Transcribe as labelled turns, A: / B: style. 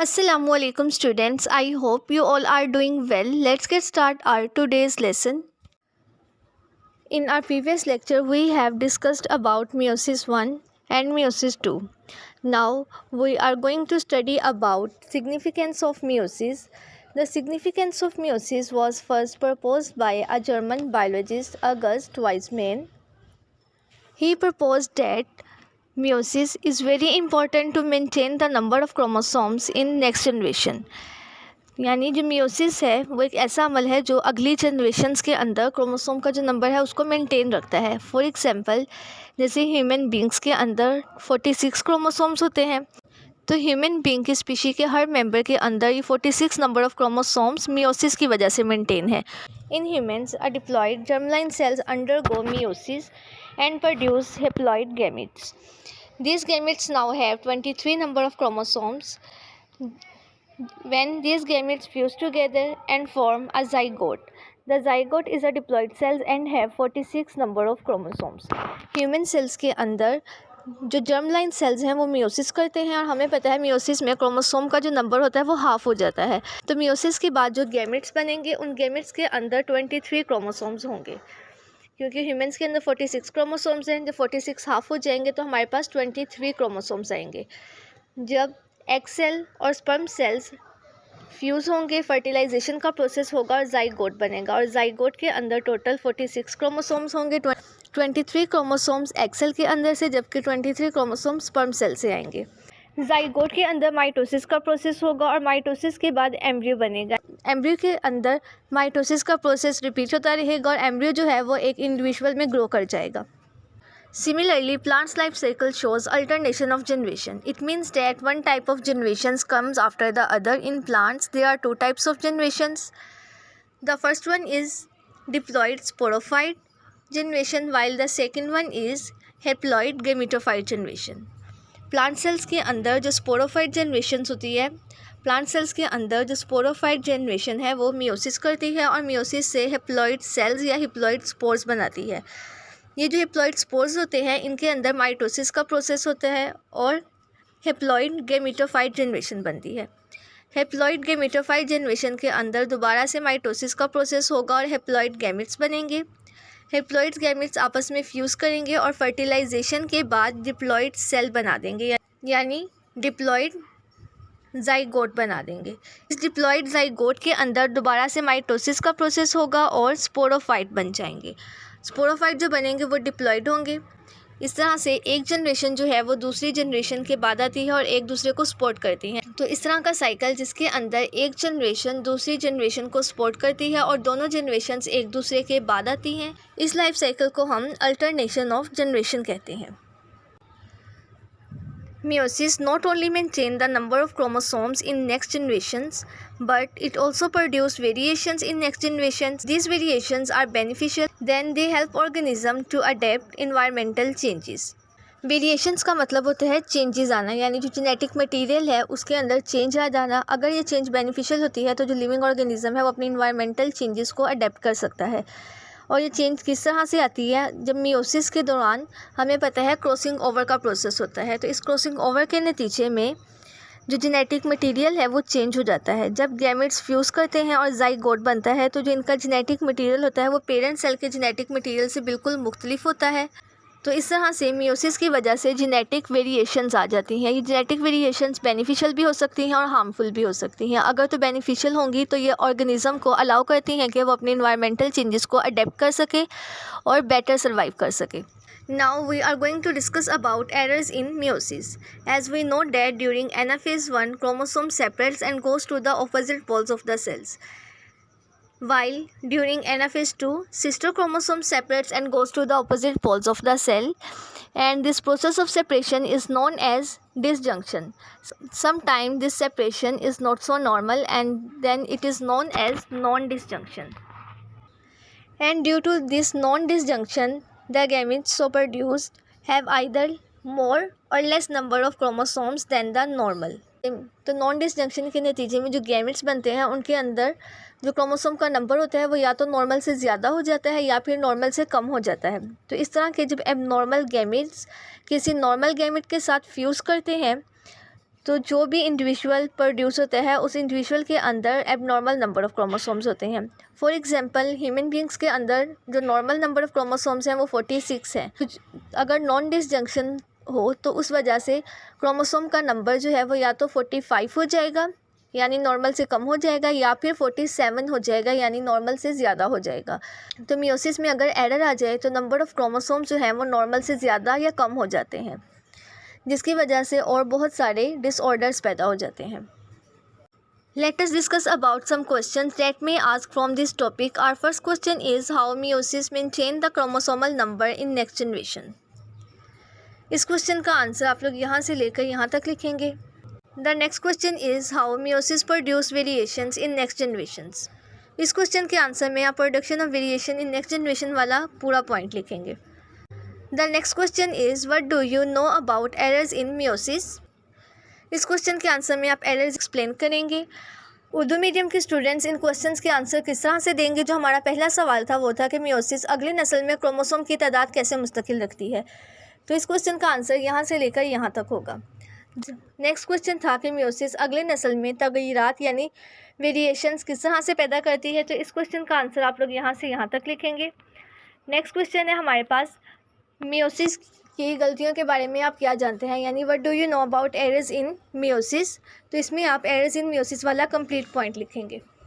A: Assalamualaikum students. I hope you all are doing well. Let's get start our today's lesson. In our previous lecture we have discussed about meiosis 1 and meiosis 2. Now we are going to study about significance of meiosis. The significance of meiosis was first proposed by a German biologist August Weismann. He proposed that meiosis is very important to maintain the number of chromosomes in next generation. यानी जो meiosis है वो एक ऐसा अमल है जो अगली generations के अंदर क्रोमोसोम का जो नंबर है उसको मेंटेन रखता है. फॉर एग्जांपल जैसे ह्यूमन बींग्स के अंदर 46 क्रोमोसोम्स होते हैं, तो ह्यूमन बींग की स्पीशी के हर मेंबर के अंदर ये 46 नंबर ऑफ क्रोमोसोम्स मियोसिस की वजह से मेंटेन है. In humans a diploid germline cells undergo meiosis and produce haploid gametes. These gametes now have 23 number of chromosomes. When these gametes fuse together and form a zygote, the zygote is a diploid cell and have 46 number of chromosomes. Human cells के अंदर जो germ line sales हैं वो meiosis करते हैं और हमें पता है मियोसिस में क्रोमोसोम का जो नंबर होता है वो हाफ हो जाता है. तो मियोसिस के बाद जो गैमेट्स बनेंगे उन गैमेट्स के अंदर 23 क्रोमोसोम्स होंगे, क्योंकि ह्यूमन्स के अंदर 46 क्रोमोसोम्स हैं. जब 46 हाफ हो जाएंगे तो हमारे पास 23 क्रोमोसोम्स आएंगे. जब एग सेल और स्पर्म सेल्स फ्यूज़ होंगे, फर्टिलाइजेशन का प्रोसेस होगा और जाइगोट बनेगा, और जाइगोट के अंदर टोटल 46 क्रोमोसोम्स होंगे. 23 क्रोमोसोम्स एग सेल के अंदर से, जबकि 23 क्रोमोसोम्स स्पर्म सेल से आएंगे. जाइगोट के अंदर माइटोसिस का प्रोसेस होगा और माइटोसिस के बाद एम्ब्रियो बनेगा. एम्ब्रियो के अंदर माइटोसिस का प्रोसेस रिपीट होता रहेगा और एम्ब्रियो जो है वो एक इंडिविजुअल में ग्रो कर जाएगा. Similarly, plants' life cycle shows alternation of generation. It means that one type of generations comes after the other. In plants, there are two types of generations. The first one is diploid sporophyte generation, while the second one is haploid gametophyte generation. Plant cells के अंदर जो sporophyte generation होती है, plant cells के अंदर जो sporophyte generation है वो मियोसिस करती है और मियोसिस से हेप्लॉइड सेल्स या हेप्लॉइड स्पोर्स बनाती है. ये जो हेप्लॉइड स्पोर्स होते हैं इनके अंदर माइटोसिस का प्रोसेस होता है और हेप्लॉइड गेमेटोफाइट जनरेशन बनती है. हेप्लॉइड गेमेटोफाइट जनरेशन के अंदर दोबारा से माइटोसिस का प्रोसेस होगा और हेप्लॉइड गैमेट्स बनेंगे. हेप्लॉइड गैमेट्स आपस में फ्यूज़ करेंगे और फर्टिलाइजेशन के बाद डिप्लॉइड सेल बना देंगे, यानी डिप्लॉइड जाइगोट बना देंगे. इस डिप्लॉइड जाइगोट के अंदर दोबारा से माइटोसिस का प्रोसेस होगा और स्पोरोफाइट बन जाएंगे. स्पोरोफाइट जो बनेंगे वो डिप्लॉइड होंगे. इस तरह से एक जनरेशन जो है वो दूसरी जनरेशन के बाद आती है और एक दूसरे को सपोर्ट करती हैं. तो इस तरह का साइकिल जिसके अंदर एक जनरेशन दूसरी जनरेशन को सपोर्ट करती है और दोनों जनरेशन्स एक दूसरे के बाद आती हैं, इस लाइफ साइकिल को हम अल्टरनेशन ऑफ जनरेशन कहते हैं. Meiosis not only maintain the number of chromosomes in next generations, but it also produce variations in next generations. These variations are beneficial, then they help organism to adapt environmental changes. Variations का मतलब होता है changes आना, यानी जो genetic material है उसके अंदर चेंज आ जाना. अगर ये चेंज बेनिफिशियल होती है तो जो लिविंग ऑर्गेनिज्म है वो अपनी इन्वायरमेंटल चेंजेस को अडेप्ट कर सकता है. और ये चेंज किस तरह से आती है, जब मियोसिस के दौरान हमें पता है क्रॉसिंग ओवर का प्रोसेस होता है, तो इस क्रॉसिंग ओवर के नतीजे में जो जेनेटिक मटेरियल है वो चेंज हो जाता है. जब गैमेट्स फ्यूज़ करते हैं और जाइगोट बनता है तो जो इनका जेनेटिक मटेरियल होता है वो पेरेंट सेल के जेनेटिक मटेरियल से बिल्कुल मुख्तलिफ होता है. तो इस तरह से मियोसिस की वजह से जेनेटिक वेरिएशंस आ जाती हैं. ये जेनेटिक वेरिएशंस बेनिफिशियल भी हो सकती हैं और हार्मफुल भी हो सकती हैं. अगर तो बेनिफिशियल होंगी तो ये ऑर्गेनिज्म को अलाउ करती हैं कि वो अपने इन्वायरमेंटल चेंजेस को अडेप्ट कर सके और बेटर सर्वाइव कर सके. Now we are going to discuss about errors in meiosis. As we know that during anaphase 1 chromosome separates and goes to the opposite poles of the cells, while during anaphase 2 sister chromosome separates and goes to the opposite poles of the cell, and this process of separation is known as disjunction. Sometimes this separation is not so normal and then it is known as non-disjunction. And due to this non-disjunction, the gametes so produced have either more or less number of chromosomes than the normal. तो non disjunction के नतीजे में जो gametes बनते हैं उनके अंदर जो क्रोमोसोम का नंबर होता है वो या तो नॉर्मल से ज़्यादा हो जाता है या फिर नॉर्मल से कम हो जाता है. तो इस तरह के जब एबनॉर्मल गैमेट्स किसी नॉर्मल गैमेट के साथ फ्यूज़ करते हैं तो जो भी इंडिविजुअल प्रोड्यूस होता है उस इंडिविजुअल के अंदर एबनॉर्मल नंबर ऑफ़ क्रोमोसोम्स होते हैं। फॉर एग्जांपल ह्यूमन बींग्स के अंदर जो नॉर्मल नंबर ऑफ़ क्रोमोसोम्स हैं वो 46 है। अगर नॉन डिसजंक्शन हो तो उस वजह से क्रोमोसोम का नंबर जो है वो या तो 45 हो जाएगा यानी नॉर्मल से कम हो जाएगा, या फिर 47 हो जाएगा यानी नॉर्मल से ज़्यादा हो जाएगा। तो मियोसिस में अगर एरर आ जाए तो नंबर ऑफ़ क्रोमोसोम्स जो है वो नॉर्मल से ज़्यादा या कम हो जाते हैं, जिसकी वजह से और बहुत सारे डिसऑर्डर्स पैदा हो जाते हैं। Let us discuss about some questions that may ask from this topic. Our first question is how meiosis maintain the chromosomal number in next generation. इस क्वेश्चन का आंसर आप लोग यहाँ से लेकर यहाँ तक लिखेंगे। The next question is how meiosis produce variations in next generations. इस क्वेश्चन के आंसर में आप production of variation in next generation वाला पूरा पॉइंट लिखेंगे। The next question is what do you know about errors in meiosis? इस question के answer में आप एरर्स एक्सप्लेन करेंगे। उर्दू मीडियम के स्टूडेंट्स इन क्वेश्चंस के आंसर किस तरह से देंगे? जो हमारा पहला सवाल था वो था कि मियोसिस अगली नस्ल में क्रोमोसोम की तादाद कैसे मुस्तकिल रखती है। तो इस क्वेश्चन का आंसर यहाँ से लेकर यहाँ तक होगा। नेक्स्ट क्वेश्चन था कि मियोसिस अगले नस्ल में तगय्युरात यानी वेरिएशंस किस तरह से पैदा करती है। तो इस क्वेश्चन का आंसर आप लोग यहाँ से यहाँ तक लिखेंगे। नेक्स्ट क्वेश्चन है हमारे पास मियोसिस की गलतियों के बारे में आप क्या जानते हैं, यानी what do you know about errors in meiosis. तो इसमें आप एरर्स इन मियोसिस वाला कंप्लीट पॉइंट लिखेंगे।